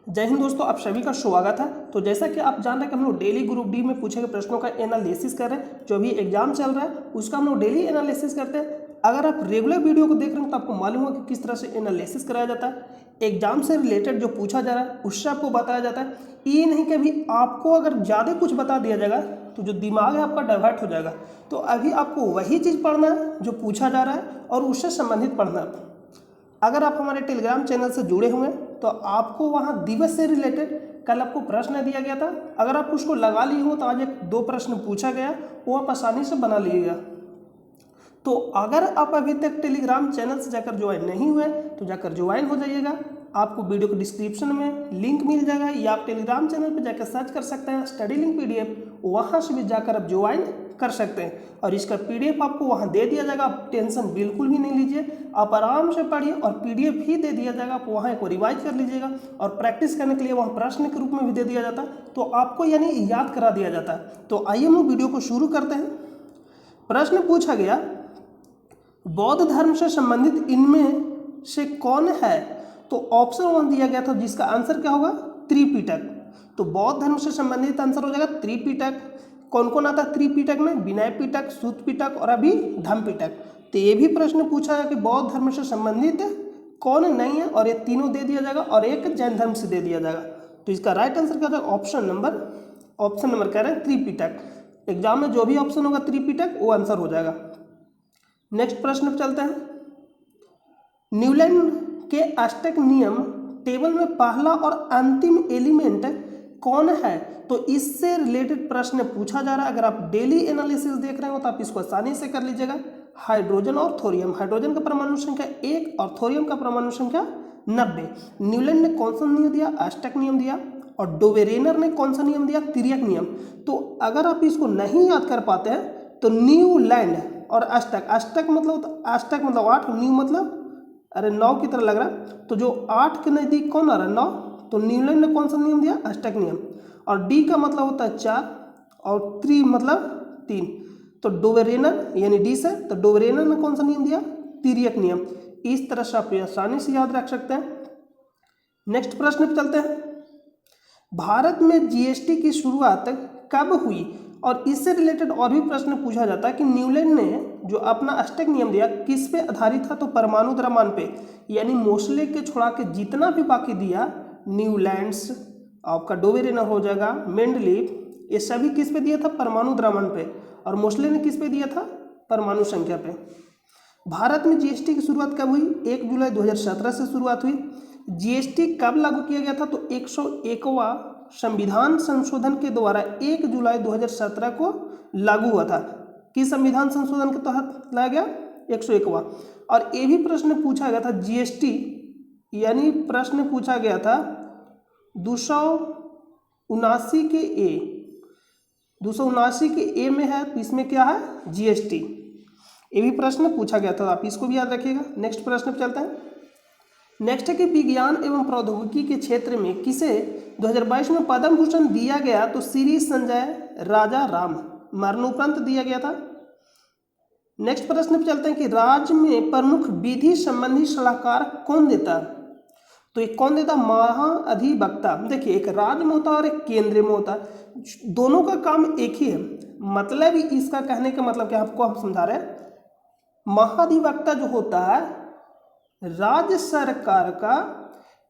जय हिंद दोस्तों, आप सभी का स्वागत है। तो जैसा कि आप जान रहे हैं कि हम लोग डेली ग्रुप डी में पूछे गए प्रश्नों का एनालिसिस कर रहे हैं। जो अभी एग्जाम चल रहा है उसका हम लोग डेली एनालिसिस करते हैं। अगर आप रेगुलर वीडियो को देख रहे हैं तो आपको मालूम होगा कि किस तरह से एनालिसिस कराया जाता है। एग्जाम से रिलेटेड जो पूछा जा रहा है उससे आपको बताया जाता है। ये नहीं कि अभी आपको अगर ज़्यादा कुछ बता दिया जाएगा तो जो दिमाग है आपका डाइवर्ट हो जाएगा। तो अभी आपको वही चीज़ पढ़ना है जो पूछा जा रहा है और उससे संबंधित पढ़ना है। अगर आप हमारे टेलीग्राम चैनल से जुड़े हुए हैं तो आपको वहाँ दिवस से रिलेटेड कल आपको प्रश्न दिया गया था। अगर आप उसको लगा लिए हो तो आज एक दो प्रश्न पूछा गया, वो आप आसानी से बना लीजिएगा। तो अगर आप अभी तक टेलीग्राम चैनल से जाकर ज्वाइन नहीं हुए तो जाकर ज्वाइन हो जाइएगा। आपको वीडियो के डिस्क्रिप्शन में लिंक मिल जाएगा या आप टेलीग्राम चैनल पर जाकर सर्च कर सकते हैं स्टडी लिंक पीडीएफ, वहाँ से भी जाकर आप ज्वाइन कर सकते हैं। और इसका पीडीएफ आपको वहाँ दे दिया जाएगा, आप टेंशन बिल्कुल भी नहीं लीजिए, आप आराम से पढ़िए। और पीडीएफ भी दे दिया जाएगा, आप वहाँ एक रिवाइज कर लीजिएगा और प्रैक्टिस करने के लिए वहाँ प्रश्न के रूप में भी दे दिया जाता है, तो आपको यानी याद करा दिया जाता है। तो आइए हम वीडियो को शुरू करते हैं। प्रश्न पूछा गया, बौद्ध धर्म से संबंधित इनमें से कौन है? तो ऑप्शन 1 दिया गया था जिसका आंसर क्या होगा? त्रिपिटक। तो बौद्ध धर्म से संबंधित आंसर हो जाएगा त्रिपिटक। कौन कौन आता है त्रिपिटक में? विनय पिटक, सूत पिटक और अभी धम्म पिटक। तो ये भी प्रश्न पूछा है कि बौद्ध धर्म से संबंधित कौन नहीं है, और ये तीनों दे दिया जाएगा और एक जैन धर्म से दे दिया जाएगा। तो इसका राइट आंसर क्या होगा? ऑप्शन नंबर कह रहे हैं त्रिपिटक। एग्जाम में जो भी ऑप्शन होगा त्रिपिटक वो आंसर हो जाएगा। नेक्स्ट प्रश्न पर चलते हैं। न्यूलैंड के अष्टक नियम टेबल में पहला और अंतिम एलिमेंट कौन है? तो इससे रिलेटेड प्रश्न पूछा जा रहा है। अगर आप डेली एनालिसिस देख रहे हो तो आप इसको आसानी से कर लीजिएगा। हाइड्रोजन और थोरियम, हाइड्रोजन का परमाणु संख्या 1 और थोरियम का परमाणु संख्या 90। न्यूलैंड ने कौन सा नियम दिया? अष्टक नियम दिया। और डोवेरेनर ने कौन सा नियम दिया? तिर्यक नियम। तो अगर आप इसको नहीं याद कर पाते हैं तो न्यूलैंड और अष्टक मतलब 8, न्यू मतलब अरे 9 की तरह लग रहा है, तो जो 8 के नज़दीक कौन आ रहा है? 9। तो न्यूलैंड ने कौन सा नियम दिया? अष्टक नियम। और डी का मतलब होता है 4 और 3 मतलब 3। तो डोवेरेनर यानी डी से, तो डोवेरेनर ने कौन सा नियम दिया? तिर्यक नियम। इस तरह से आप आसानी से याद रख सकते हैं। नेक्स्ट प्रश्न पे चलते हैं। भारत में जीएसटी की शुरुआत कब हुई? और इससे रिलेटेड और भी प्रश्न पूछा जाता है कि न्यूलैंड ने जो अपना अष्टक नियम दिया किस पे आधारित था? तो परमाणु द्रव्यमान पे, यानी मोस्ले के छोड़ा के जितना भी बाकी दिया, न्यूलैंड्स, आपका डोवेरेनर हो जाएगा, मेंडलीव, ये सभी किस पे दिया था? परमाणु द्रव्यमान पे। और मोस्ले ने किस पे दिया था? परमाणु संख्या पे। भारत में जीएसटी की शुरुआत कब हुई? 1 जुलाई 2017 से शुरुआत हुई। जीएसटी कब लागू किया गया था? तो 101वां संविधान संशोधन के द्वारा 1 जुलाई 2017 को लागू हुआ था। किस संविधान संशोधन के तहत लाया गया? 101वां। और ये भी प्रश्न पूछा गया था जीएसटी, यानी प्रश्न पूछा गया था 279 के ए, 279 के ए में है, तो इसमें क्या है? जीएसटी। ये भी प्रश्न पूछा गया था, आप इसको भी याद रखिएगा। नेक्स्ट प्रश्न पे चलते हैं। नेक्स्ट है कि विज्ञान एवं प्रौद्योगिकी के क्षेत्र में किसे 2022 में पद्म भूषण दिया गया? तो श्री संजय राजा राम मरणोपरांत दिया गया था। नेक्स्ट प्रश्न पे चलते हैं कि राज्य में प्रमुख विधि संबंधी सलाहकार कौन देता? तो एक कौन देता? महाधिवक्ता। देखिए, एक राज्य में होता है और एक केंद्र में होता है, दोनों का काम एक ही है। मतलब इसका कहने का मतलब क्या आपको हम समझा रहे हैं। महाधिवक्ता जो होता है राज्य सरकार का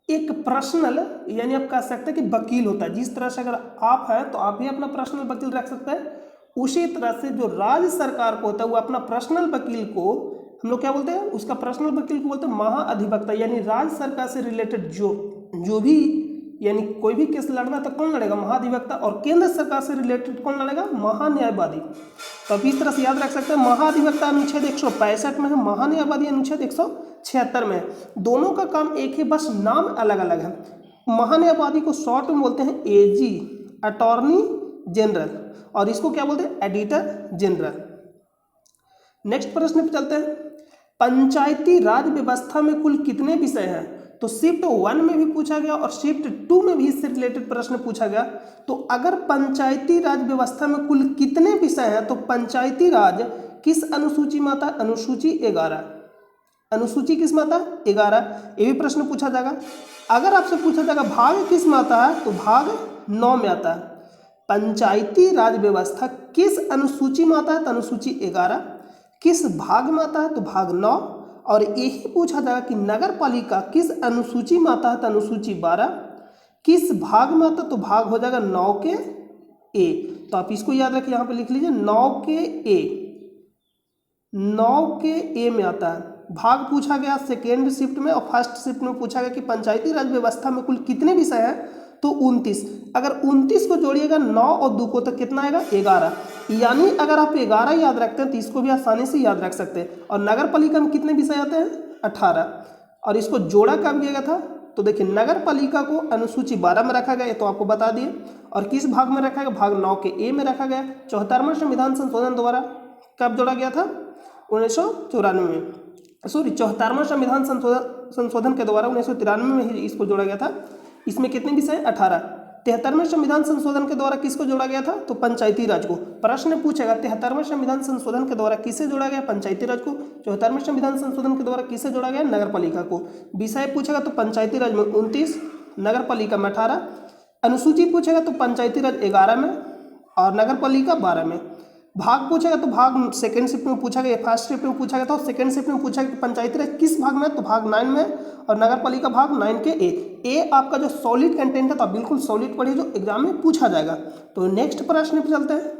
एक पर्सनल, यानी आप कह सकते हैं कि वकील होता है। जिस तरह से अगर आप हैं तो आप भी अपना पर्सनल वकील रख सकते हैं, उसी तरह से जो राज्य सरकार को होता है वो अपना पर्सनल वकील को हम लोग क्या बोलते हैं? उसका पर्सनल वकील को बोलते हैं महाअधिवक्ता। यानी राज्य सरकार से रिलेटेड जो भी यानी कोई भी केस लड़ना तो कौन लड़ेगा? महाधिवक्ता। और केंद्र सरकार से रिलेटेड कौन लड़ेगा? महान्यायवादी। तो आप इस तरह से याद रख सकते हैं। महाधिवक्ता अनुच्छेद 165 में है, महान्यायवादी अनुच्छेद 176 में है। दोनों का काम एक ही, बस नाम अलग अलग है। महान्यायवादी को शॉर्ट में बोलते हैं एजी, अटॉर्नी जनरल, और इसको क्या बोलते हैं? Editor general. नेक्स्ट प्रश्न पे चलते हैं। पंचायती राज व्यवस्था में कुल कितने विषय हैं? तो शिफ्ट 1 में भी पूछा गया और शिफ्ट 2 में भी इससे रिलेटेड प्रश्न पूछा गया। तो अगर पंचायती राज व्यवस्था में कुल कितने विषय हैं? तो पंचायती राज किस अनुसूची में आता है? अनुसूची 11। अनुसूची किस में आता है? 11। ये भी प्रश्न पूछा जाएगा। अगर आपसे पूछा जाएगा भाग किस में आता है तो भाग 9 में आता है। पंचायती राज व्यवस्था किस अनुसूची में आता है तो अनुसूची 11। किस भाग में आता है तो भाग 9। और यही पूछा जाएगा कि नगर पालिका किस अनुसूची में आता है तो अनुसूची 12। किस भाग में आता है तो भाग हो जाएगा 9 के ए। तो आप इसको याद रखिए, यहाँ पे लिख लीजिए 9 के ए, 9 के ए में आता है। भाग पूछा गया सेकेंड शिफ्ट में, और फर्स्ट शिफ्ट में पूछा गया कि पंचायती राज व्यवस्था में कुल कितने विषय हैं तो 29। अगर 29 को जोड़िएगा 9 और 2 को तो कितना आएगा 11। यानी अगर आप 11 याद रखते हैं तो इसको भी आसानी से याद रख सकते हैं। और नगर पालिका में कितने विषय आते हैं 18। और इसको जोड़ा कब किया गया था तो देखिए नगर पालिका को अनुसूची 12 में रखा गया, ये तो आपको बता दिए। और किस भाग में रखा गया, भाग 9 के ए में रखा गया। 74वां संविधान संशोधन द्वारा कब जोड़ा गया था 1994 में, सॉरी 74वां संविधान संशोधन के द्वारा 1993 में ही इसको जोड़ा गया था। इसमें कितने विषय 18। 73वें संविधान संशोधन के द्वारा किसको जोड़ा गया था तो पंचायती राज को। प्रश्न पूछेगा 73वें संविधान संशोधन के द्वारा किसे जोड़ा गया पंचायती राज को, 74वें संविधान संशोधन के द्वारा किसे जोड़ा गया नगर पालिका को। विषय पूछेगा तो पंचायती राज में 29, नगर पालिका में 18। अनुसूची पूछेगा तो पंचायती राज 11 में और नगर पालिका 12 में। भाग पूछेगा तो भाग सेकंड शिफ्ट में पूछा गया, फर्स्ट शिफ्ट में पूछा गया था, सेकंड शिफ्ट में पूछा गया कि पंचायती राज किस भाग में तो भाग 9 में, और नगर पालिका भाग 9 के ए आपका जो सॉलिड कंटेंट है तो आप बिल्कुल सॉलिड पढ़िए जो एग्जाम में पूछा जाएगा। तो नेक्स्ट प्रश्न पर चलते हैं।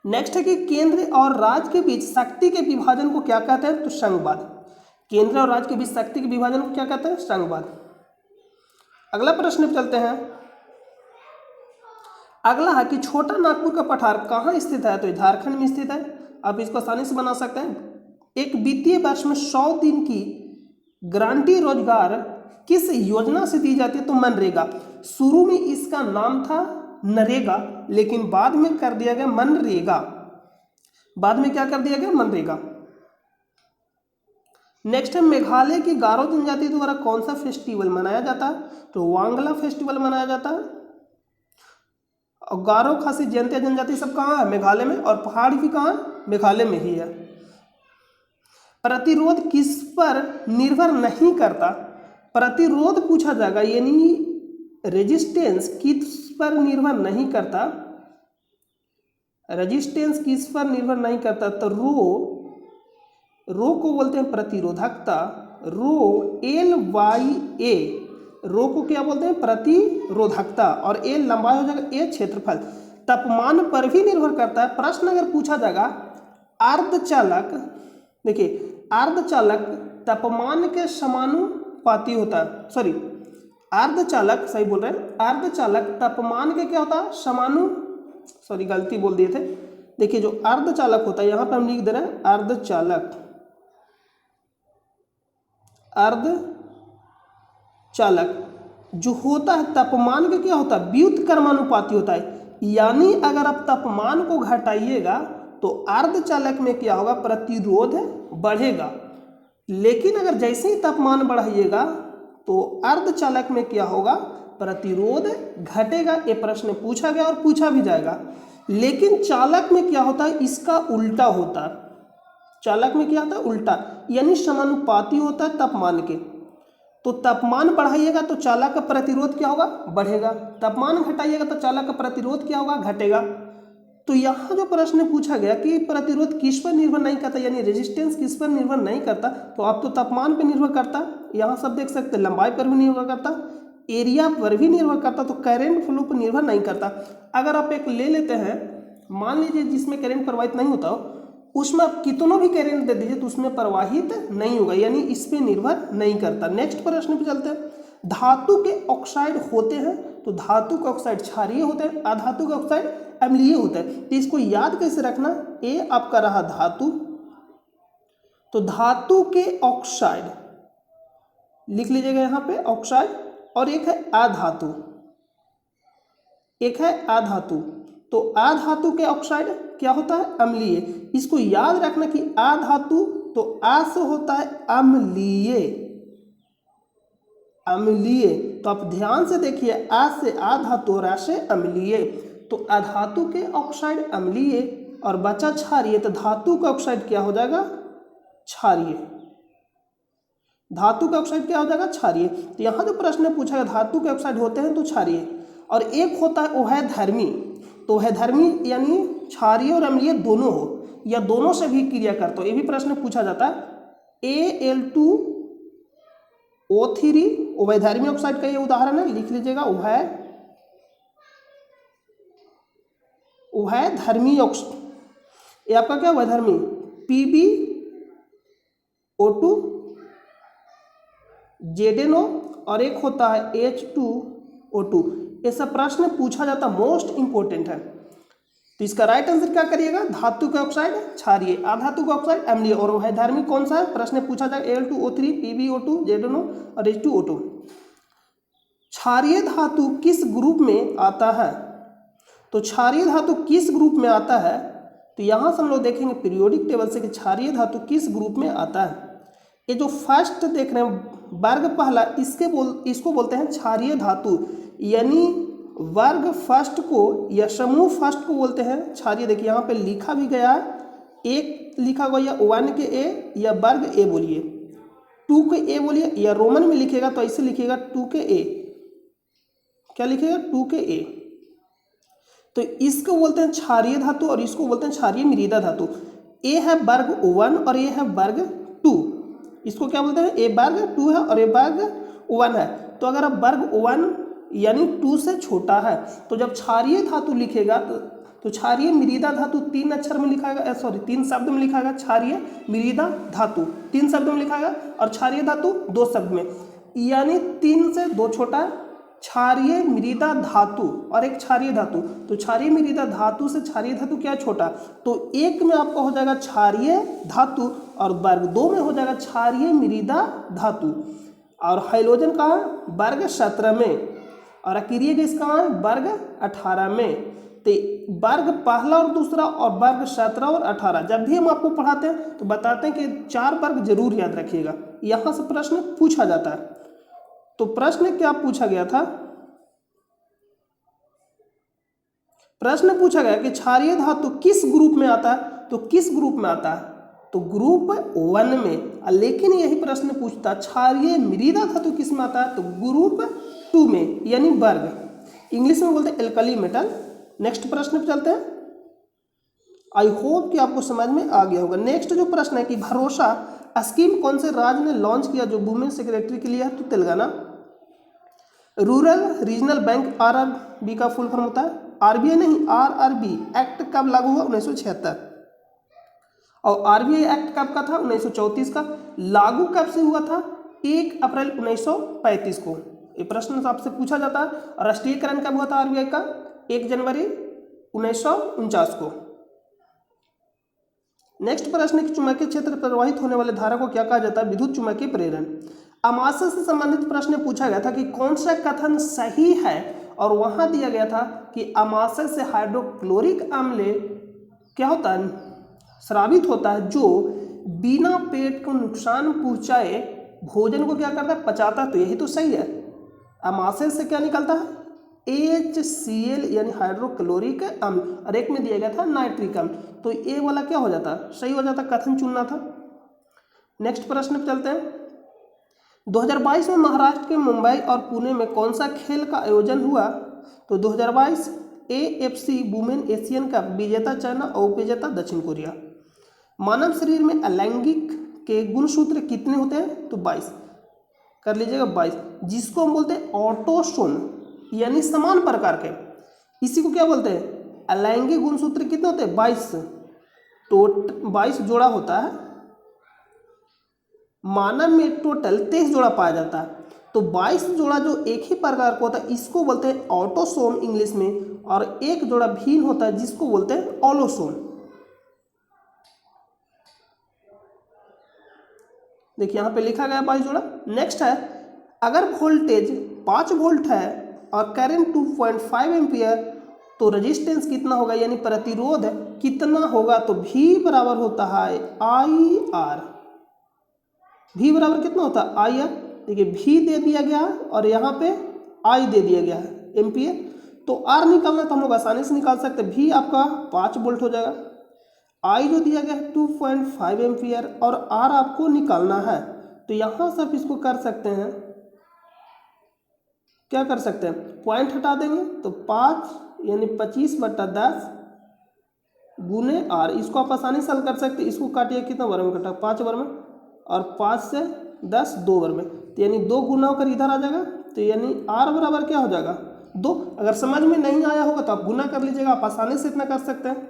नेक्स्ट है कि केंद्र और राज्य के बीच शक्ति के विभाजन को क्या कहते हैं तो संघवाद। केंद्र और राज्य के बीच शक्ति के विभाजन को क्या कहते हैं संघवाद। अगला प्रश्न पर चलते हैं। अगला है कि छोटा नागपुर का पठार कहाँ स्थित है तो झारखंड में स्थित है। आप इसको आसानी से बना सकते हैं। एक वित्तीय वर्ष में 100 दिन की गारंटी रोजगार किस योजना से दी जाती है तो मनरेगा। शुरू में इसका नाम था नरेगा, लेकिन बाद में कर दिया गया मनरेगा। बाद में क्या कर दिया गया मनरेगा। नेक्स्ट है मेघालय की गारो जनजाति द्वारा कौन सा फेस्टिवल मनाया जाता है तो वांगला फेस्टिवल मनाया जाता है। और गारो खासी जयंतिया जनजाति सब कहाँ है मेघालय में, और पहाड़ भी कहाँ है मेघालय में ही है। प्रतिरोध किस पर निर्भर नहीं करता, प्रतिरोध पूछा जाएगा यानी रेजिस्टेंस किस पर निर्भर नहीं करता, रेजिस्टेंस किस पर निर्भर नहीं करता तो रो को बोलते हैं प्रतिरोधकता, रो LYA, रो को क्या बोलते हैं प्रतिरोधकता, और ए लंबाई हो जाएगा ए क्षेत्रफल। तापमान पर भी निर्भर करता है। प्रश्न अगर पूछा जाएगा अर्धचालक, देखिए अर्धचालक तापमान के समानुपाती होता है, सॉरी अर्धचालक सही बोल रहे हैं, अर्धचालक तापमान के क्या होता है सॉरी गलती बोल दिए थे। देखिए जो अर्धचालक होता है यहाँ पर हम लिख दे रहे हैं अर्धचालक, अर्धचालक जो होता है तापमान के क्या होता है व्युत्क्रमानुपाती होता है। यानी अगर आप तापमान को घटाइएगा तो अर्धचालक में क्या होगा प्रतिरोध बढ़ेगा, लेकिन अगर जैसे ही तापमान बढ़ाइएगा तो अर्धचालक में क्या होगा प्रतिरोध घटेगा। ये प्रश्न पूछा गया और पूछा भी जाएगा। लेकिन चालक में क्या होता है इसका उल्टा होता है। चालक में क्या होता है उल्टा, यानी समानुपाती होता है तापमान के। तो तापमान बढ़ाइएगा तो चालक का प्रतिरोध क्या होगा बढ़ेगा, तापमान घटाइएगा तो चालक का प्रतिरोध क्या होगा घटेगा। तो यहाँ जो प्रश्न पूछा गया कि प्रतिरोध किस पर निर्भर नहीं करता यानी रेजिस्टेंस किस पर निर्भर नहीं करता, तो आप तो तापमान पर निर्भर करता, यहाँ सब देख सकते हैं लंबाई पर भी निर्भर करता, एरिया पर भी निर्भर करता, तो करंट फ्लो पर निर्भर नहीं करता। अगर आप एक ले लेते हैं मान लीजिए जिसमें करंट प्रवाहित नहीं होता उसमें आप कितनों भी करंट दे दीजिए तो उसमें प्रवाहित नहीं होगा, यानी इस पर निर्भर नहीं करता। नेक्स्ट प्रश्न पे चलते हैं। धातु के ऑक्साइड होते हैं तो धातु के ऑक्साइड क्षारीय होते हैं, अधातु के ऑक्साइड अम्लीय होते हैं। तो इसको याद कैसे रखना, ए आपका रहा धातु, तो धातु के ऑक्साइड लिख लीजिएगा यहाँ पे ऑक्साइड, और एक है अधातु, एक है अधातु। तो अधातु के ऑक्साइड क्या होता है अम्लीय। इसको याद रखना कि अधातु तो आ से होता है अम्लीय, अम्लीय। तो आप ध्यान से देखिए आ से अधातु और आ से अम्लीय। तो अधातु के ऑक्साइड अम्लीय और बचा क्षारीय, तो धातु का ऑक्साइड क्या हो जाएगा क्षारीय। धातु के ऑक्साइड क्या हो जाएगा, क्षारीय। तो यहाँ जो प्रश्न पूछा है धातु के ऑक्साइड होते हैं तो क्षारीय, और एक होता है वो है धर्मी। तो है धर्मी यानी क्षारीय और अम्लीय दोनों हो या दोनों से भी क्रिया करते हो, ये भी प्रश्न पूछा जाता है। Al2O3 उभयधर्मी ऑक्साइड का ये उदाहरण है, लिख लीजिएगा उभयधर्मी ऑक्साइड। ये आपका क्या उभयधर्मी PbO2 ZnO और एक होता है H2O2। ये सब प्रश्न पूछा जाता, मोस्ट इंपोर्टेंट है। तो इसका राइट आंसर क्या करिएगा, धातु के ऑक्साइड क्षारीय, अधातु का ऑक्साइड अम्लीय, और वह धार्मिक कौन सा है, प्रश्न पूछा जाएगा Al2O3 PbO2 ZnO और H2O2। क्षारीय धातु किस ग्रुप में आता है, तो क्षारीय धातु किस ग्रुप में आता है, तो यहाँ से हम लोग देखेंगे पीरियोडिक टेबल से कि क्षारीय धातु किस ग्रुप में आता है। ये जो फर्स्ट देख रहे हैं वर्ग पहला, इसको बोलते हैं क्षारीय धातु, यानी वर्ग फर्स्ट को या समूह फर्स्ट को बोलते हैं क्षारीय। देखिए यहाँ पे लिखा भी गया है, एक लिखा गया या 1 के ए या वर्ग ए बोलिए, 2 के ए बोलिए, या रोमन में लिखेगा तो ऐसे लिखेगा 2 के ए, क्या लिखेगा 2 के ए। तो इसको बोलते हैं क्षारीय धातु और इसको बोलते हैं क्षारीय मृदा धातु। ए है वर्ग 1 और ए है वर्ग 2, इसको क्या बोलते हैं, ए वर्ग 2 है और ए वर्ग 1 है। तो अगर आप वर्ग 1 यानी 2 से छोटा है, तो जब क्षारीय धातु लिखेगा तो क्षारीय मृदा धातु 3 अक्षर में लिखाएगा, 3 शब्द में लिखाएगा, क्षारीय मृदा धातु 3 शब्द में लिखाएगा, और क्षारीय धातु 2 शब्द में, यानी 3 से 2 छोटा क्षारीय मृदा धातु और एक क्षारीय धातु। तो क्षारीय मृदा धातु से क्षारीय धातु क्या छोटा, तो एक में आपका हो जाएगा क्षारीय धातु और वर्ग 2 में हो जाएगा क्षारीय मृदा धातु। और हाइड्रोजन कहाँ, वर्ग 17 में, और अक्रिय गैस कहाँ है, वर्ग 18 में। तो वर्ग पहला और दूसरा और वर्ग 17 और 18 जब भी हम आपको पढ़ाते हैं तो बताते हैं कि 4 वर्ग जरूर याद रखिएगा, यहाँ से प्रश्न पूछा जाता है। तो प्रश्न क्या पूछा गया था, प्रश्न पूछा गया कि क्षारीय धातु किस ग्रुप में आता है, तो किस ग्रुप में आता है, तो ग्रुप 1 में। लेकिन यही प्रश्न पूछता क्षारीय मृदा धातु किस में आता है, तो ग्रुप 2 में, यानी वर्ग, इंग्लिश में बोलते हैं एल्कली मेटल। नेक्स्ट प्रश्न पे चलते हैं। आई होप कि आपको समझ में आ गया होगा। नेक्स्ट जो प्रश्न है कि भरोसा स्कीम कौन से राज्य ने लॉन्च किया जो वुमेन सेक्रेटरी के लिए है, तो Telangana. Rural regional bank RRB का फुल फॉर्म होता है, RBI नहीं RRB एक्ट कब लागू हुआ, 1976, और RBI एक्ट कब का था, 1934 का। लागू कब से हुआ था, 1 अप्रैल 1935 को। ये प्रश्न आपसे पूछा जाता है। और राष्ट्रीयकरण कब हुआ था RBI का, 1 जनवरी 1949 को। नेक्स्ट प्रश्न है कि चुंबकीय क्षेत्र प्रवाहित होने वाले धारा को क्या कहा जाता है, विद्युत चुम्बकीय प्रेरण। अमाशय से संबंधित प्रश्न पूछा गया था कि कौन सा कथन सही है, और वहां दिया गया था कि अमाशय से हाइड्रोक्लोरिक अम्ल क्या होता है, स्रावित होता है, जो बिना पेट को नुकसान पहुंचाए भोजन को क्या करता है, पचाता है। तो यही तो सही है। अमाशय से क्या निकलता है, HCl यानी हाइड्रोक्लोरिक अम्ल, और एक में दिया गया था नाइट्रिक अम्ल। तो ये वाला क्या हो जाता, सही हो जाता, कथन चुनना था। नेक्स्ट प्रश्न पे चलते हैं। 2022 में महाराष्ट्र के मुंबई और पुणे में कौन सा खेल का आयोजन हुआ, तो 2022 AFC वुमेन एशियन कप, विजेता चाइना और उपविजेता दक्षिण कोरिया। मानव शरीर में अलैंगिक के गुणसूत्र कितने होते हैं, तो 22 कर लीजिएगा, 22, जिसको हम बोलते हैं ऑटोसोम, यानी समान प्रकार के। इसी को क्या बोलते हैं, अलैंगिक गुणसूत्र कितने होते हैं, 22, तो 22 जोड़ा होता है। मानव में टोटल 23 जोड़ा पाया जाता है। तो 22 जोड़ा जो एक ही प्रकार का होता है इसको बोलते हैं ऑटोसोम इंग्लिश में, और एक जोड़ा भिन्न होता है जिसको बोलते हैं ऑलोसोम। देखिए यहाँ पे लिखा गया 22 जोड़ा। नेक्स्ट है, अगर वोल्टेज 5 वोल्ट है और करंट 2.5 एम्पियर, तो रेजिस्टेंस कितना होगा, यानी प्रतिरोध कितना होगा, तो V बराबर होता है IR। V बराबर कितना होता है, IR। देखिए V दे दिया गया और यहाँ पे I दे दिया गया है एम्पियर। तो R निकालना तो हम लोग आसानी से निकाल सकते हैं। V आपका 5 वोल्ट हो जाएगा, I जो दिया गया है 2.5 एम्पियर, और R आपको निकालना है तो यहाँ से आप इसको कर सकते हैं, क्या कर सकते हैं, पॉइंट हटा देंगे तो 5 यानी 25/10 गुने आर। इसको आप आसानी से हल कर सकते हैं। इसको काटिए, कितना बार में कटा, 5 बार में, और 5 से 10 2 बार में, तो यानी 2 गुना होकर इधर आ जाएगा, तो यानी आर बराबर क्या हो जाएगा 2। अगर समझ में नहीं आया होगा तो आप गुना कर लीजिएगा, आप आसानी से इतना कर सकते हैं।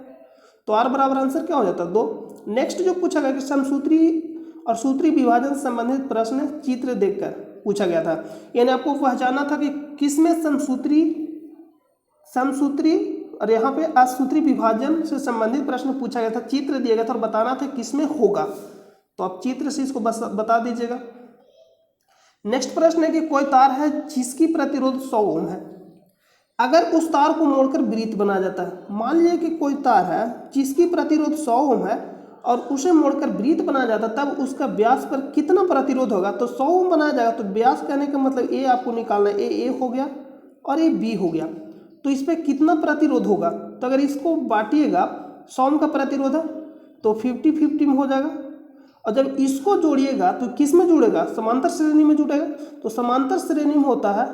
तो आर बराबर आंसर क्या हो जाता है 2। नेक्स्ट जो पूछा गया कि समसूत्री और सूत्री विभाजन से संबंधित प्रश्न चित्र देखकर पूछा गया था, यानी आपको पहचानना था कि किसमें समसूत्री और यहाँ पे असूत्री विभाजन से संबंधित प्रश्न पूछा गया था, चित्र दिया गया था और बताना था किसमें होगा। तो आप चित्र से इसको बस बता दीजिएगा। नेक्स्ट प्रश्न है कि कोई तार है जिसकी प्रतिरोध 100 ओम है, अगर उस तार को मोड़कर वृत्त बनाया जाता है। मान लीजिए कि कोई तार है जिसकी प्रतिरोध 100 ओम है और उसे मोड़कर वृत्त बनाया जाता है, तब उसका व्यास पर कितना प्रतिरोध होगा। तो 100 ओम बनाया जाएगा, तो व्यास कहने का मतलब ए आपको निकालना है, ए हो गया और ए बी हो गया, तो इस पर कितना प्रतिरोध होगा। तो अगर इसको बांटिएगा, 100 ओम का प्रतिरोध है तो 50-50 में हो जाएगा, और जब इसको जोड़िएगा तो किस में जुड़ेगा, समांतर श्रेणी में जुड़ेगा। तो समांतर श्रेणी में होता है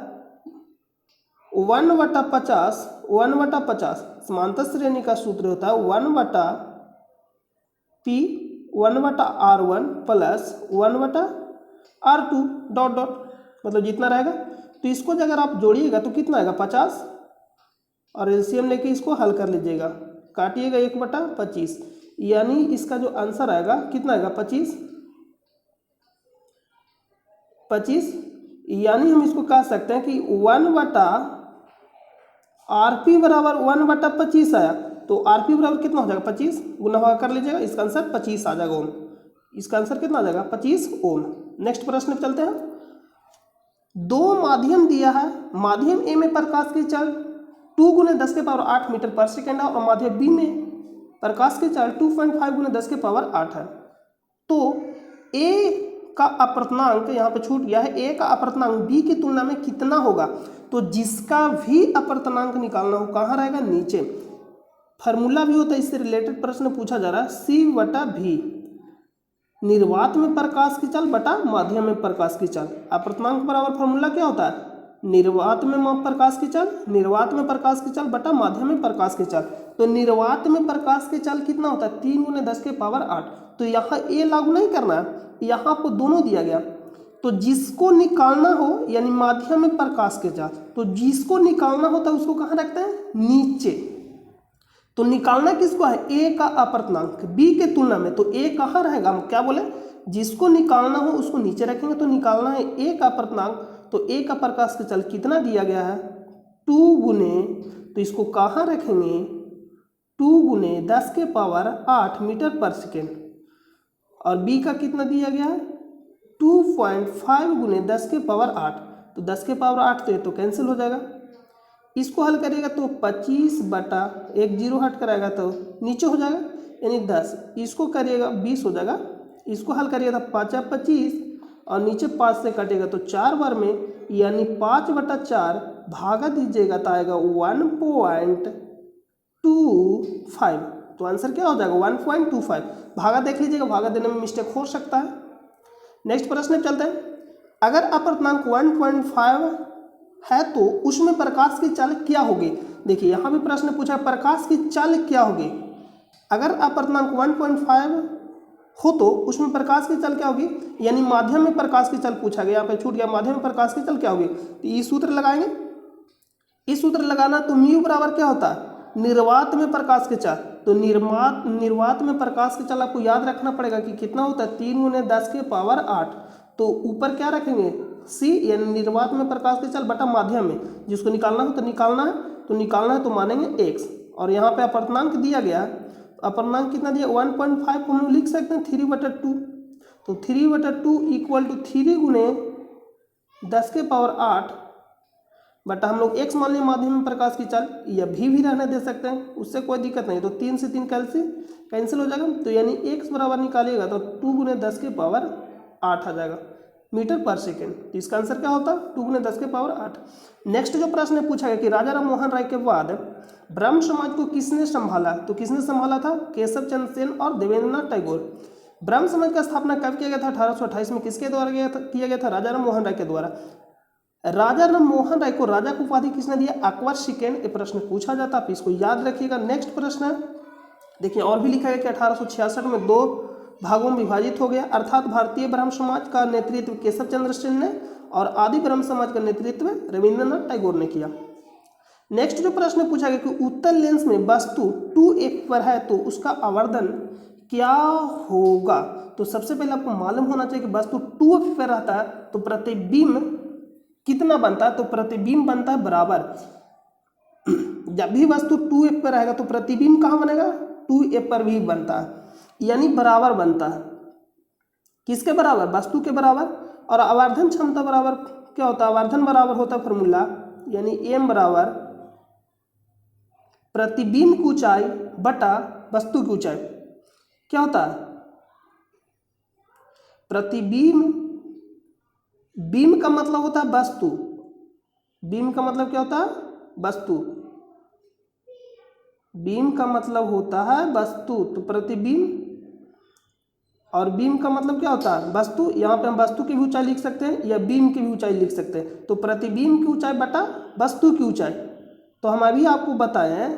1/50, 1/50। समांतर श्रेणी का सूत्र होता है 1/P 1/R1 plus 1/R2 dot dot, मतलब जितना रहेगा। तो इसको अगर आप जोड़िएगा तो कितना आएगा 50, और एलसीएम लेके इसको हल कर लीजिएगा, काटिएगा 1/25, यानी इसका जो आंसर आएगा कितना आएगा 25, यानी हम इसको कह सकते हैं कि 1/RP बराबर 1/25 आया। तो आरपी बराबर कितना हो जाएगा 25, गुना भाग कर लीजिएगा, इसका आंसर 25 आ जाएगा ओम। इसका आंसर कितना आ जाएगा 25 ओम। नेक्स्ट प्रश्न पे चलते हैं। 2 माध्यम दिया है, माध्यम ए में प्रकाश की चाल 2 × 10⁸ मीटर पर सेकेंड है और माध्यम बी में प्रकाश की चाल 2.5 × 10⁸ है। तो ए का अपर्तनांक यहाँ पे छूट गया है, ए का अपर्तनांक बी की तुलना में कितना होगा। तो जिसका भी अपर्तनांक निकालना हो कहाँ रहेगा, नीचे। फार्मूला भी होता है, इससे रिलेटेड प्रश्न पूछा जा रहा है, C/V निर्वात में प्रकाश की चाल बटा माध्यम में प्रकाश की चाल। अपर्तनांक बराबर फार्मूला क्या होता है, निर्वात में प्रकाश की चाल, निर्वात में प्रकाश की चाल बटा माध्यम में प्रकाश की चाल। तो निर्वात में प्रकाश की चाल कितना होता है 3 × 10⁸। तो यहाँ ए लागू नहीं करना है, यहाँ आपको दोनों दिया गया। तो जिसको निकालना हो, यानी माध्यम में प्रकाश की चाल, तो जिसको निकालना होता है उसको कहाँ रखते हैं, नीचे। तो निकालना किसको है, ए का अपर्तनांक बी के तुलना में। तो ए कहाँ रहेगा, हम क्या बोले, जिसको निकालना हो उसको नीचे रखेंगे। तो निकालना है ए का अपर्तनांक, तो ए का प्रकाश की चाल कितना दिया गया है 2 गुने, तो इसको कहाँ रखेंगे 2 × 10⁸ मीटर पर सेकेंड, और बी का कितना दिया गया है 2.5 × 10⁸। तो 10⁸ तो ये तो कैंसिल हो जाएगा। इसको हल करिएगा तो 25/1 0 हट कराएगा तो नीचे हो जाएगा, यानी 10। इसको करिएगा 20 हो जाएगा। इसको हल करिएगा तो 5×25 और नीचे 5 से कटेगा तो 4 बार में, यानी 5/4 भागा दीजिएगा तो आएगा 1.25। तो आंसर क्या हो जाएगा 1.25। भागा देख लीजिएगा, भागा देने में मिस्टेक हो सकता है। नेक्स्ट प्रश्न पे चलते हैं। अगर अपर्तनांक 1.5 है तो उसमें प्रकाश की चाल क्या होगी। देखिए यहाँ भी प्रश्न पूछा प्रकाश की चाल क्या होगी। अगर अपर्तनांक 1.5 हो तो उसमें प्रकाश की चाल क्या होगी, यानी माध्यम में प्रकाश की चाल पूछा गया, यहाँ पे छूट गया, माध्यम में प्रकाश की चाल क्या होगी। तो ये सूत्र लगाएंगे, इस सूत्र लगाना तो म्यू बराबर क्या होता है निर्वात में प्रकाश की चाल। तो निर्वात में प्रकाश की चाल आपको याद रखना पड़ेगा कि कितना होता है 3 × 10⁸। तो ऊपर क्या रखेंगे सी, यानी निर्वात में प्रकाश की चाल बटा माध्यम में, जिसको निकालना हो तो निकालना है तो मानेंगे x। और यहाँ पे अपर्तनांक दिया गया, अपर्तनांक कितना दिया 1.5 को हम लिख सकते हैं 3/2। तो 3/2 = 3 × 10⁸ बटा हम लोग x मान लें माध्यम में प्रकाश की चाल, या भी रहने दे सकते हैं, उससे कोई दिक्कत नहीं। तो 3 से 3 कैंसिल हो जाएगा, तो यानी x बराबर निकालिएगा तो 2 × 10⁸ आ जाएगा मीटर पर सेकेंड। तो इसका आंसर क्या होता है 2 × 10⁸। नेक्स्ट जो प्रश्न पूछा गया कि राजा राम मोहन राय के बाद ब्रह्म समाज को किसने संभाला। तो किसने संभाला था केशव चंद्र सेन और देवेंद्रनाथ टैगोर। ब्रह्म समाज का स्थापना कब किया गया था? 1828 में। किसके द्वारा किया गया था? राजा राम मोहन राय के द्वारा। राजा राम मोहन राय को राजा की उपाधि किसने दिया? अकबर सेकेंड। ये प्रश्न पूछा जाता है, आप इसको याद रखिएगा। नेक्स्ट प्रश्न है, देखिए और भी लिखा गया कि 1866 में 2 भागों में विभाजित हो गया, अर्थात भारतीय ब्रह्म समाज का नेतृत्व केशव चंद्र सेन ने और आदि ब्रह्म समाज का नेतृत्व रविंद्रनाथ टैगोर ने किया। नेक्स्ट जो प्रश्न पूछा गया कि उत्तल लेंस में वस्तु 2f पर है तो उसका आवर्धन क्या होगा? तो सबसे पहले आपको मालूम होना चाहिए कि वस्तु 2f पर रहता है तो प्रतिबिंब कितना बनता है? तो प्रतिबिंब बनता है बराबर। जब भी वस्तु 2f पर रहेगा तो प्रतिबिंब कहाँ बनेगा? 2f पर भी बनता है, यानी बराबर बनता है। किसके बराबर? वस्तु के बराबर। और आवर्धन क्षमता बराबर क्या होता है? आवर्धन बराबर होता है फॉर्मूला, यानी m बराबर प्रतिबिंब की ऊंचाई बटा वस्तु की ऊंचाई। क्या होता है? प्रतिबिंब, बिंब का मतलब होता है वस्तु, बिंब का मतलब क्या होता है? वस्तु, बिंब का मतलब होता है वस्तु। तो प्रतिबिंब और बिंब का मतलब क्या होता है? वस्तु। यहाँ पे हम वस्तु की भी ऊंचाई लिख सकते हैं या बिंब की भी ऊंचाई लिख सकते हैं। तो प्रतिबिंब की ऊंचाई बटा वस्तु की ऊंचाई। तो हम अभी आपको बताएं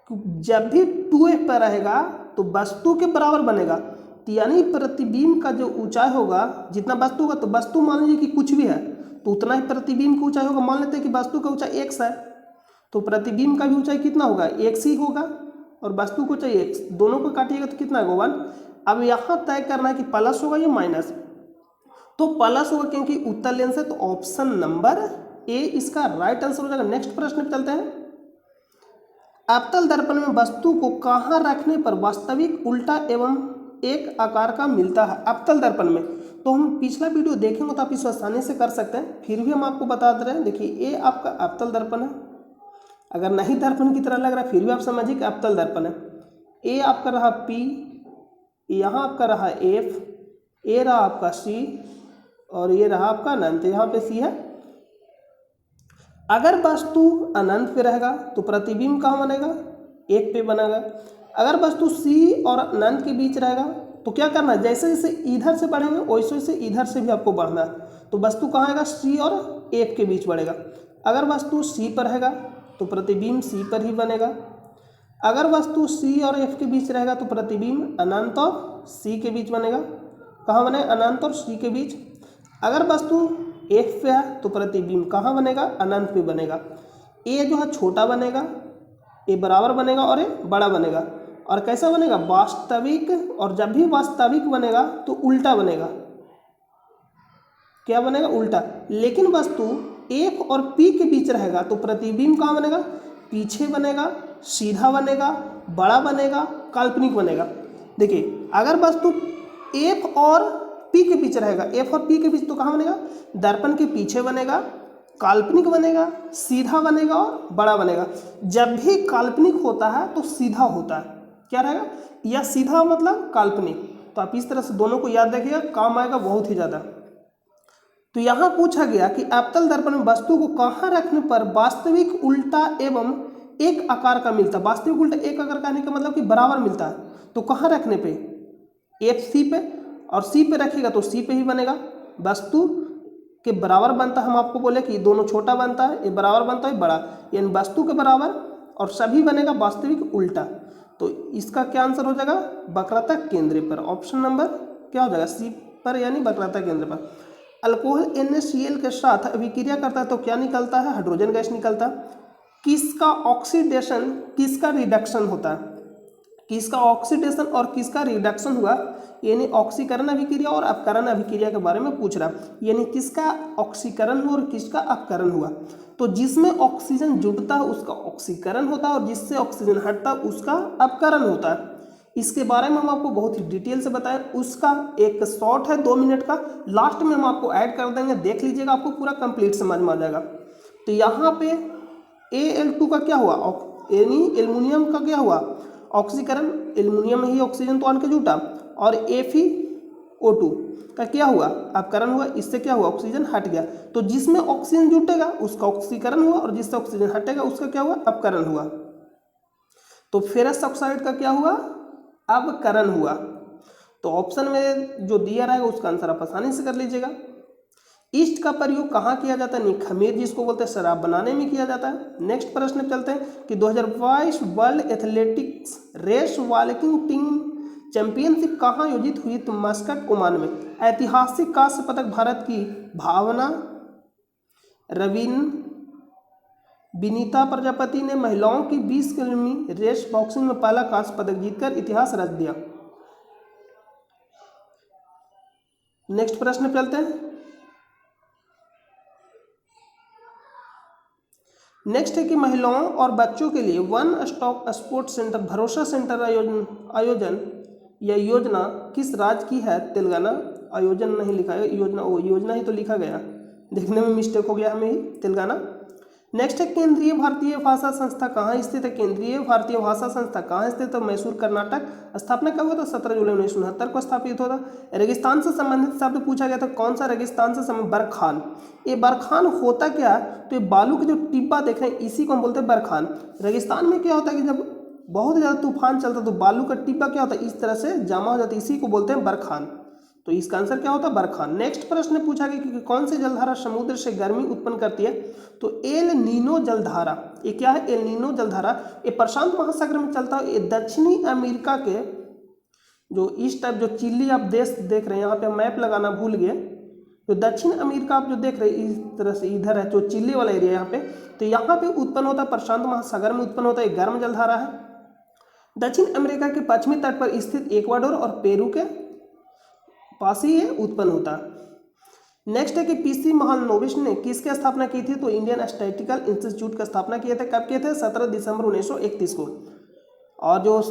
कि जब भी 2f पर रहेगा तो वस्तु के बराबर बनेगा, तो यानी प्रतिबिंब का जो ऊंचाई होगा, जितना वस्तु होगा, तो वस्तु मान लीजिए कि कुछ भी है तो उतना ही प्रतिबिंब की ऊंचाई होगा। मान लेते हैं कि वस्तु का ऊंचाई x है तो प्रतिबिंब का भी ऊंचाई कितना होगा? x ही होगा, और वस्तु को चाहिए x, दोनों को काटिएगा तो कितना होगा? 1। अब यहाँ तय करना है कि प्लस होगा या माइनस। तो प्लस होगा क्योंकि उत्तल लेंस है, तो ऑप्शन नंबर ए इसका राइट आंसर हो जाएगा। नेक्स्ट प्रश्न पे चलते हैं। अवतल दर्पण में वस्तु को कहाँ रखने पर वास्तविक उल्टा एवं एक आकार का मिलता है? अवतल दर्पण में तो हम पिछला वीडियो देखेंगे तो आप इसको आसानी से कर सकते हैं, फिर भी हम आपको बता दे रहे हैं। देखिए ये आपका अवतल दर्पण है, अगर नहीं दर्पण की तरह लग रहा है फिर भी आप समझिए कि अवतल दर्पण है। ए आपका रहा P, यहाँ आपका रहा F, ए रहा आपका C और ये रहा आपका अनंत। यहाँ पे C है। अगर वस्तु अनंत पे रहेगा तो प्रतिबिंब कहाँ बनेगा? 1 पे बनेगा। अगर वस्तु C और अनंत के बीच रहेगा तो क्या करना है? जैसे जैसे इधर से बढ़ेंगे वैसे वैसे इधर से भी आपको बढ़ना है। तो वस्तु कहाँ आएगा? C और F के बीच बढ़ेगा। अगर वस्तु C पर रहेगा तो प्रतिबिंब C पर ही बनेगा। अगर वस्तु C और F के बीच रहेगा तो प्रतिबिंब अनंत और C के बीच बनेगा। कहाँ बनेगा? अनंत और C के बीच। अगर वस्तु F पे है तो प्रतिबिंब कहाँ बनेगा? अनंत पे बनेगा। ए जो है छोटा बनेगा, ए बराबर बनेगा और ए बड़ा बनेगा। और कैसा बनेगा? वास्तविक। और जब भी वास्तविक बनेगा तो उल्टा बनेगा। क्या बनेगा? उल्टा। लेकिन वस्तु F और P के बीच रहेगा तो प्रतिबिंब कहाँ बनेगा? पीछे बनेगा, सीधा बनेगा, बड़ा बनेगा, काल्पनिक बनेगा। देखिए अगर वस्तु F और P के बीच रहेगा, F और P के बीच, तो कहाँ बनेगा? दर्पण के पीछे बनेगा, काल्पनिक बनेगा, सीधा बनेगा और बड़ा बनेगा। जब भी काल्पनिक होता है तो सीधा होता है। क्या रहेगा? या सीधा मतलब काल्पनिक। तो आप इस तरह से दोनों को याद रखिएगा, काम आएगा बहुत ही ज़्यादा। तो यहाँ पूछा गया कि अवतल दर्पण में वस्तु को कहाँ रखने पर वास्तविक उल्टा एवं एक आकार का मिलता है? वास्तविक उल्टा एक आकार कहने का मतलब कि बराबर मिलता है। तो कहाँ रखने पे? F C पे, और C पे रखिएगा तो C पे ही बनेगा। वस्तु के बराबर बनता है, हम आपको बोले कि दोनों छोटा बनता है, ये बराबर बनता है बड़ा, यानी वस्तु के बराबर, और सभी बनेगा वास्तविक उल्टा। तो इसका क्या आंसर हो जाएगा? वक्रता केंद्र पर। ऑप्शन नंबर क्या हो जाएगा? C पर, यानी वक्रता केंद्र पर। अल्कोहल NaCl के साथ अभिक्रिया करता है तो क्या निकलता है? हाइड्रोजन गैस निकलता है। किसका ऑक्सीडेशन, किसका रिडक्शन होता है? किसका ऑक्सीडेशन और किसका रिडक्शन हुआ? यानी ऑक्सीकरण अभिक्रिया और अपकरण अभिक्रिया के बारे में पूछ रहा, यानी किसका ऑक्सीकरण हुआ और किसका अपकरण हुआ। तो जिसमें ऑक्सीजन जुड़ता है उसका ऑक्सीकरण होता है और जिससे ऑक्सीजन हटता है उसका अपकरण होता है। इसके बारे में हम आपको बहुत ही डिटेल से बताएं, उसका एक शॉर्ट है 2 मिनट का, लास्ट में हम आपको ऐड कर देंगे, देख लीजिएगा, आपको पूरा कंप्लीट समझ में आ जाएगा। तो यहाँ पे Al2 का क्या हुआ? यानी एल्युमिनियम का क्या हुआ? ऑक्सीकरण। एल्युमिनियम में ही ऑक्सीजन तो आन के जुटा। और FeO2 का क्या हुआ? अपकरण हुआ। इससे क्या हुआ? ऑक्सीजन हट गया। तो जिसमें ऑक्सीजन जुटेगा उसका ऑक्सीकरण हुआ और जिससे ऑक्सीजन हटेगा उसका क्या हुआ? अपकरण हुआ। तो फेरस ऑक्साइड का क्या हुआ? अपकरण हुआ। तो ऑप्शन में जो दिया रहेगा उसका आंसर आप आसानी से कर लीजिएगा। ईस्ट का प्रयोग कहाँ किया जाता है? खमीर जिसको बोलते हैं शराब बनाने में किया जाता है। नेक्स्ट प्रश्न पे चलते हैं कि 2022 world athletics race walking team championship कहाँ आयोजित हुई? तो मस्कट, ओमान में। ऐतिहासिक कांस्य पदक भारत की भावना रवीन विनीता प्रजापति ने महिलाओं की 20 किमी रेस बॉक्सिंग में पहला कांस्य पदक जीतकर इतिहास रच दिया। नेक्स्ट प्रश्न पे चलते हैं। नेक्स्ट है कि महिलाओं और बच्चों के लिए वन स्टॉप स्पोर्ट्स सेंटर भरोसा सेंटर आयोजन या योजना किस राज्य की है? तेलंगाना। आयोजन नहीं लिखा है, योजना ही तो लिखा गया, देखने में मिस्टेक हो गया हमें ही, तेलंगाना। नेक्स्ट है केंद्रीय भारतीय भाषा संस्था कहाँ स्थित है? केंद्रीय भारतीय भाषा संस्था कहाँ स्थित है? मैसूर, कर्नाटक। स्थापना कब हुआ था? 17 जुलाई 1969 को स्थापित होता। रेगिस्तान से संबंधित शब्द पूछा गया था, कौन सा रेगिस्तान से संबंधित? बरखान। ये बरखान होता क्या? तो ये बालू के जो टिब्बा देख रहे हैं इसी को हम बोलते हैं बरखान। रेगिस्तान में क्या होता है कि जब बहुत ज़्यादा तूफान चलता है तो बालू का टिब्बा क्या होता है, इस तरह से जमा हो जाता है, इसी को बोलते हैं बरखान। तो इसका आंसर क्या होता है? बरखान। नेक्स्ट प्रश्न पूछा गया कि कौन सी जलधारा समुद्र से गर्मी उत्पन्न करती है? तो एल नीनो जलधारा। ये क्या है? एल नीनो जलधारा। ये प्रशांत महासागर में चलता है। ये दक्षिणी अमेरिका के जो इस टाइप जो चिली आप देश देख रहे हैं, यहाँ पे मैप लगाना भूल गए, तो दक्षिण अमेरिका आप जो देख रहे हैं इस तरह से इधर है, जो चिली वाला एरिया यहाँ पे, तो यहाँ पे उत्पन्न होता है, प्रशांत महासागर में उत्पन्न होता है, गर्म जलधारा है। दक्षिण अमेरिका के पश्चिमी तट पर स्थित इक्वाडोर और पेरू के पास ही ये उत्पन्न होता है। नेक्स्ट है कि पीसी महालनोबिस ने किसकी स्थापना की थी? तो इंडियन स्टैटिस्टिकल इंस्टीट्यूट का स्थापना किए थे। कब किए थे? 17 दिसंबर 1931 को। और जो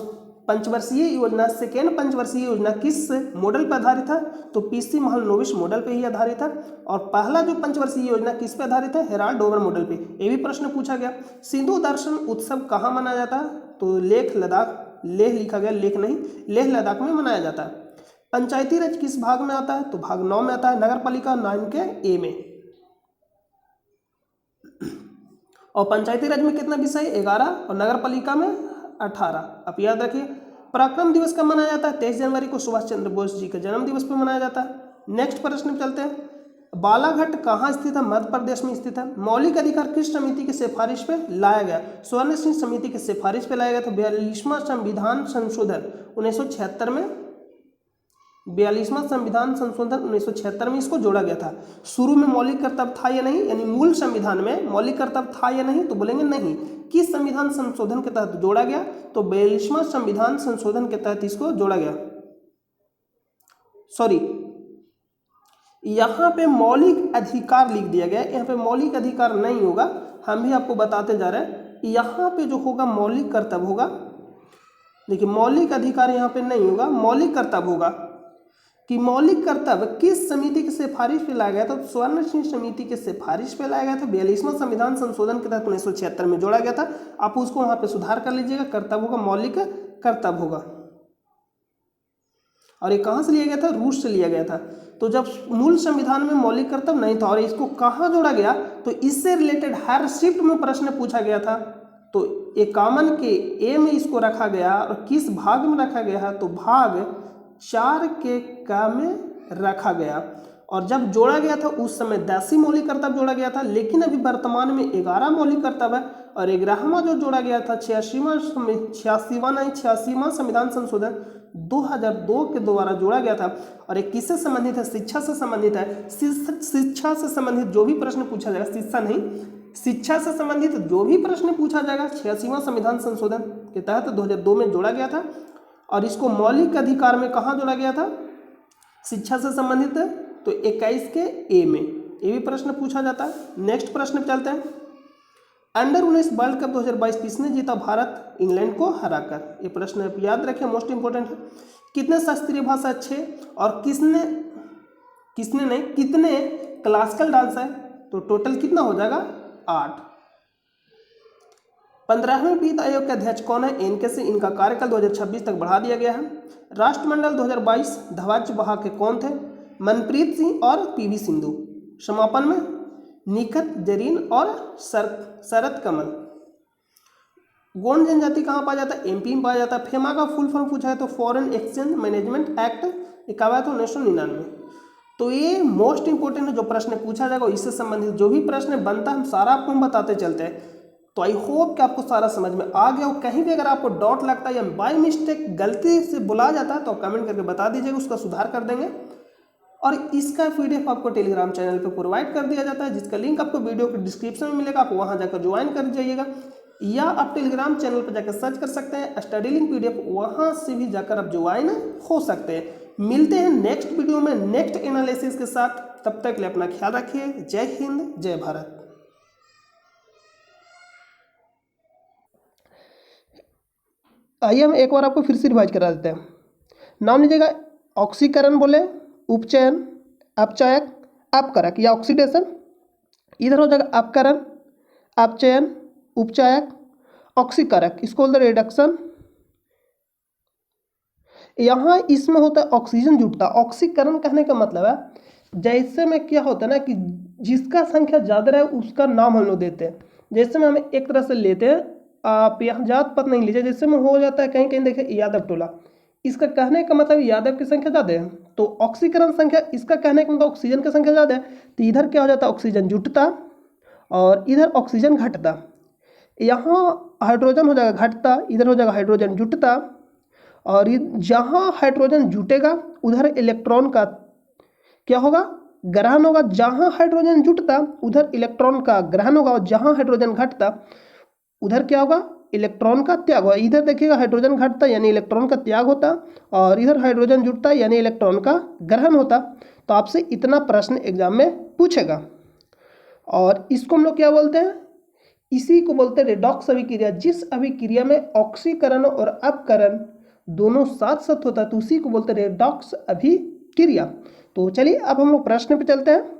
पंचवर्षीय योजना, सेकेंड पंचवर्षीय योजना किस मॉडल पर आधारित है? तो पीसी महालनोबिस मॉडल पे ही आधारित है। और पहला जो पंचवर्षीय योजना किस पे आधारित है? हेराल्ड डोवर मॉडल पे। ये भी प्रश्न पूछा गया। सिंधु दर्शन उत्सव कहाँ मनाया जाता है? तो लेह लद्दाख, लेह लिखा गया, लेह नहीं, लेह लद्दाख में मनाया जाता है। पंचायती राज किस भाग में आता है? तो भाग 9 में आता है। नगर पालिका 9 के ए में। और पंचायती राज में कितना विषय? 11 और नगर पालिका में 18। आप याद रखिए। पराक्रम दिवस कब मनाया जाता है? 23 जनवरी को सुभाष चंद्र बोस जी के जन्म दिवस पर मनाया जाता है। नेक्स्ट प्रश्न पे चलते हैं। बालाघाट कहाँ स्थित है? मध्य प्रदेश में स्थित है। मौलिक अधिकार किस समिति की सिफारिश पे लाया गया? स्वर्ण सिंह समिति की सिफारिश पे लाया गया था। 42वां संविधान संशोधन 1976 में, 42वां संविधान संशोधन 1976 में इसको जोड़ा गया था। शुरू में मौलिक कर्तव्य था या नहीं, यानी मूल संविधान में मौलिक कर्तव्य था या नहीं, तो बोलेंगे नहीं। किस संविधान संशोधन के तहत जोड़ा गया? तो 42वां संविधान संशोधन के तहत इसको जोड़ा गया। सॉरी, यहाँ पे मौलिक अधिकार लिख दिया गया, यहाँ पे मौलिक अधिकार नहीं होगा, हम भी आपको बताते जा रहे हैं। यहाँ पे जो होगा मौलिक कर्तव्य होगा। देखिए, मौलिक अधिकार यहाँ पे नहीं होगा, मौलिक कर्तव्य होगा। कि मौलिक कर्तव्य किस समिति की सिफारिश पे लाया गया था? तो स्वर्ण सिंह समिति के सिफारिश पे लाया गया था। 42वां संविधान संशोधन के तहत 1976 में जोड़ा गया था। आप उसको वहां पे सुधार कर लीजिएगा, कर्तव्य होगा, मौलिक कर्तव्य होगा। और ये कहाँ से लिया गया था? रूस से लिया गया था। तो जब मूल संविधान में मौलिक कर्तव्य नहीं था और इसको कहाँ जोड़ा गया, तो इससे रिलेटेड हर शिफ्ट में प्रश्न पूछा गया था। तो एक कॉमन के ए में इसको रखा गया। और किस भाग में रखा गया है? तो भाग 4 के का में रखा गया। और जब जोड़ा गया था उस समय 10 मौलिक कर्तव्य जोड़ा गया था, लेकिन अभी वर्तमान में 11 मौलिक कर्तव्य है। और 11वां जो जोड़ा गया था 86वां संविधान संशोधन 2002 के द्वारा जोड़ा गया था। और एक किससे संबंधित है? शिक्षा से संबंधित है। शिक्षा से संबंधित जो भी प्रश्न पूछा जाएगा, शिक्षा नहीं, शिक्षा से संबंधित जो भी प्रश्न पूछा जाएगा 86वां संविधान संशोधन के तहत 2002 में जोड़ा गया था। और इसको मौलिक अधिकार में कहाँ जोड़ा गया था? शिक्षा से संबंधित है तो 21 के ए में। ये भी प्रश्न पूछा जाता है। नेक्स्ट प्रश्न पे चलते हैं। अंडर 19 वर्ल्ड कप 2022 किसने जीता? भारत इंग्लैंड को हराकर। ये प्रश्न आप याद रखें, मोस्ट इंपोर्टेंट है। कितने शास्त्रीय भाषा अच्छे और कितने क्लासिकल डांस है? तो टोटल कितना हो जाएगा? 8। 15वें वित्त आयोग के अध्यक्ष कौन है? एनके सिंह। इनका कार्यकाल 2026 तक बढ़ा दिया गया है। राष्ट्रमंडल 2022 ध्वज वाहक के कौन थे? मनप्रीत सिंह और पीवी सिंधु। समापन में निखत जरीन और शरत कमल। गौंड जनजाति कहाँ पाया जाता है? एमपी में पाया जाता है। फेमा का फुल फॉर्म पूछा है तो फॉरेन एक्सचेंज मैनेजमेंट एक्ट 1999। तो ये मोस्ट इंपोर्टेंट है, जो प्रश्न पूछा जाएगा इससे संबंधित जो भी प्रश्न बनता है हम सारा आपको हम बताते चलते हैं। तो आई होप कि आपको सारा समझ में आ गया हो। कहीं भी अगर आपको डाउट लगता है या बाय मिस्टेक गलती से बुला जाता है तो कमेंट करके बता दीजिएगा, उसका सुधार कर देंगे। और इसका पीडीएफ आपको टेलीग्राम चैनल पे प्रोवाइड कर दिया जाता है, जिसका लिंक आपको वीडियो के डिस्क्रिप्शन में मिलेगा, आप वहां जाकर ज्वाइन कर जाइएगा, या आप टेलीग्राम चैनल पर जाकर सर्च कर सकते हैं स्टडी लिंक पीडीएफ, वहां से भी जाकर आप ज्वाइन हो सकते हैं। मिलते हैं नेक्स्ट वीडियो में नेक्स्ट एनालिसिस के साथ, तब तक के लिए अपना ख्याल रखिए। जय हिंद, जय भारत। आइए हम एक बार आपको फिर से रिवाइज करा देते हैं। नाम लीजिएगा, ऑक्सीकरण बोले, उपचयन, अपचायक, अपकारक या ऑक्सीडेशन। इधर हो जाएगा अपकरण, अपचयन, उपचायक, ऑक्सीकारक, इसको बोलते रिडक्शन। यहाँ इसमें होता है ऑक्सीजन जुटता। ऑक्सीकरण कहने का मतलब है जैसे में क्या होता है ना कि जिसका संख्या ज़्यादा रहे उसका नाम हम लोग देते हैं। जैसे में हम एक तरह से लेते हैं, आप यहाँ जात पात नहीं लीजिए, जैसे में हो जाता है कहीं कहीं देखिए यादव टोला, इसका कहने का मतलब यादव की संख्या ज़्यादा है तो ऑक्सीकरण संख्या, इसका कहने का मतलब ऑक्सीजन की संख्या ज़्यादा है तो इधर क्या हो जाता है ऑक्सीजन जुटता और इधर ऑक्सीजन घटता। यहाँ हाइड्रोजन हो जाएगा घटता, इधर हो जाएगा हाइड्रोजन जुटता, और जहाँ हाइड्रोजन जुटेगा उधर इलेक्ट्रॉन का क्या होगा? ग्रहण होगा। जहाँ हाइड्रोजन जुटता उधर इलेक्ट्रॉन का ग्रहण होगा, और जहाँ हाइड्रोजन घटता उधर क्या होगा? इलेक्ट्रॉन का त्याग होगा। इधर देखिएगा हाइड्रोजन घटता यानी इलेक्ट्रॉन का त्याग होता, और इधर हाइड्रोजन जुटता यानी इलेक्ट्रॉन का ग्रहण होता। तो आपसे इतना प्रश्न एग्जाम में पूछेगा, और इसको हम लोग क्या बोलते हैं? इसी को बोलते हैं रेडॉक्स अभिक्रिया। जिस अभिक्रिया में ऑक्सीकरण और अपकरण दोनों साथ साथ होता है तो उसी को बोलते हैं रेडॉक्स अभिक्रिया। तो चलिए अब हम लोग प्रश्न पे चलते हैं।